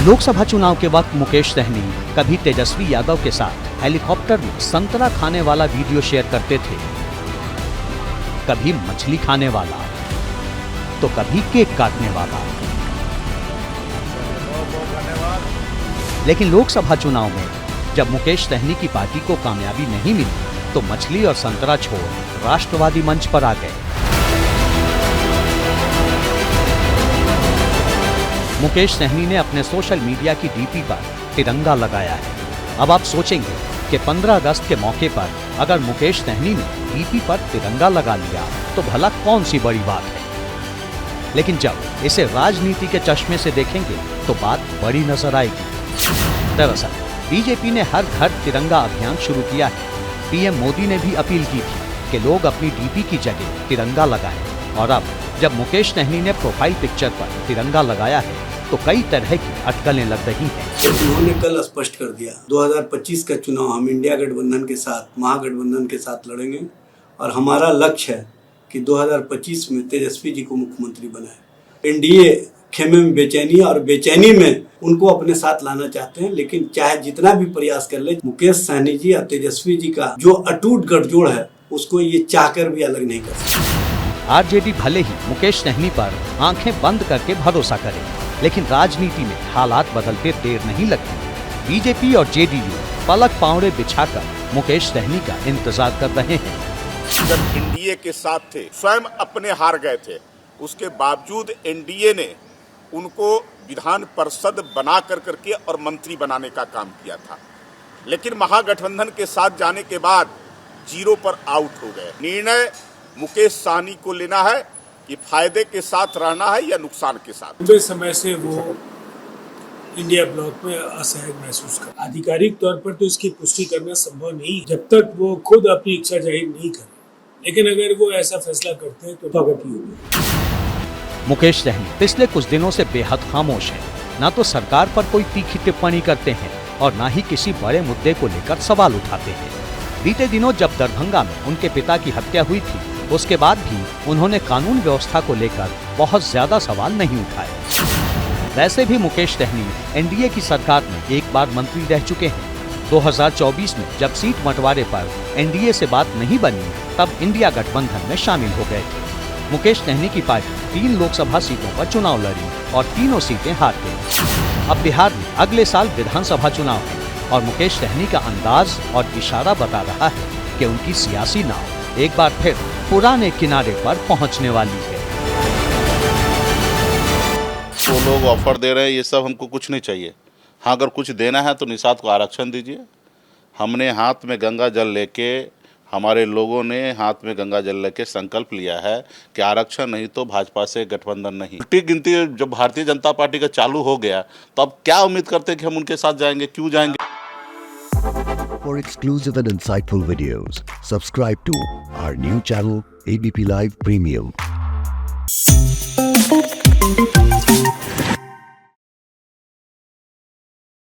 लोकसभा चुनाव के वक्त मुकेश सहनी कभी तेजस्वी यादव के साथ हेलीकॉप्टर में संतरा खाने वाला वीडियो शेयर करते थे, कभी मछली खाने वाला तो कभी केक काटने वाला। लेकिन लोकसभा चुनाव में जब मुकेश सहनी की पार्टी को कामयाबी नहीं मिली तो मछली और संतरा छोड़ राष्ट्रवादी मंच पर आ गए। मुकेश सहनी ने अपने सोशल मीडिया की डीपी पर तिरंगा लगाया है। अब आप सोचेंगे कि 15 अगस्त के मौके पर अगर मुकेश सहनी ने डीपी पर तिरंगा लगा लिया तो भला कौन सी बड़ी बात है। लेकिन जब इसे राजनीति के चश्मे से देखेंगे तो बात बड़ी नजर आएगी। दरअसल बीजेपी ने हर घर तिरंगा अभियान शुरू किया है। पीएम मोदी ने भी अपील की थी कि लोग अपनी डीपी की जगह तिरंगा लगाएं। और अब जब मुकेश सहनी ने प्रोफाइल पिक्चर पर तिरंगा लगाया है तो कई तरह की अटकलें लग रही हैं। उन्होंने कल स्पष्ट कर दिया 2025 का चुनाव हम इंडिया गठबंधन के साथ, महागठबंधन के साथ लड़ेंगे और हमारा लक्ष्य है कि 2025 में तेजस्वी जी को मुख्यमंत्री बनाए। एनडीए खेमे में बेचैनी और बेचैनी में उनको अपने साथ लाना चाहते हैं, लेकिन चाहे जितना भी प्रयास कर ले, मुकेश सहनी जी और तेजस्वी जी का जो अटूट गठजोड़ है उसको ये चाहकर भी अलग नहीं कर सकते। आरजेडी भले ही मुकेश सहनी पर आंखें बंद करके भरोसा करे, लेकिन राजनीति में हालात बदलते देर नहीं लगती। बीजेपी और जेडीयू पलक पांवड़े बिछाकर मुकेश सहनी का इंतजार कर रहे हैं। जब एनडीए के साथ थे, स्वयं अपने हार गए थे, उसके बावजूद एनडीए ने उनको विधान परिषद बना करके और मंत्री बनाने का काम किया था। लेकिन महागठबंधन के साथ जाने के बाद जीरो पर आउट हो गए। निर्णय मुकेश सहनी को लेना है कि फायदे के साथ रहना है या नुकसान के साथ। लंबे समय से वो इंडिया ब्लॉक में असहज महसूस कर, आधिकारिक तौर पर तो इसकी पुष्टि करना संभव नहीं जब तक वो खुद अपनी इच्छा जाहिर नहीं करे। लेकिन अगर वो ऐसा फैसला करते हैं तो स्वागत ही होगा। मुकेश सहनी पिछले कुछ दिनों से बेहद खामोश है। न तो सरकार पर कोई तीखी टिप्पणी करते हैं और न ही किसी बड़े मुद्दे को लेकर सवाल उठाते हैं। बीते दिनों जब दरभंगा में उनके पिता की हत्या हुई थी, उसके बाद भी उन्होंने कानून व्यवस्था को लेकर बहुत ज्यादा सवाल नहीं उठाए। वैसे भी मुकेश सहनी एनडीए की सरकार में एक बार मंत्री रह चुके हैं। 2024 में जब सीट बंटवारे पर एनडीए से बात नहीं बनी तब इंडिया गठबंधन में शामिल हो गए थे। मुकेश सहनी की पार्टी 3 लोकसभा सीटों पर चुनाव लड़ी और तीनों सीटें हार गई। अब बिहार में अगले साल विधानसभा चुनाव है और मुकेश सहनी का अंदाज और इशारा बता रहा है कि उनकी सियासी नाव एक बार फिर पुराने किनारे पर पहुंचने वाली है। वो लोग ऑफर दे रहे हैं, ये सब हमको कुछ नहीं चाहिए। हाँ, अगर कुछ देना है तो निषाद को आरक्षण दीजिए। हमने हाथ में गंगा जल लेके, हमारे लोगों ने हाथ में गंगा जल लेके संकल्प लिया है कि आरक्षण नहीं तो भाजपा से गठबंधन नहीं। छुट्टी गिनती जब भारतीय जनता पार्टी का चालू हो गया तो अब क्या उम्मीद करते हैं कि हम उनके साथ जाएंगे? क्यों जाएंगे? For exclusive and insightful videos, subscribe to our new channel ABP Live Premium.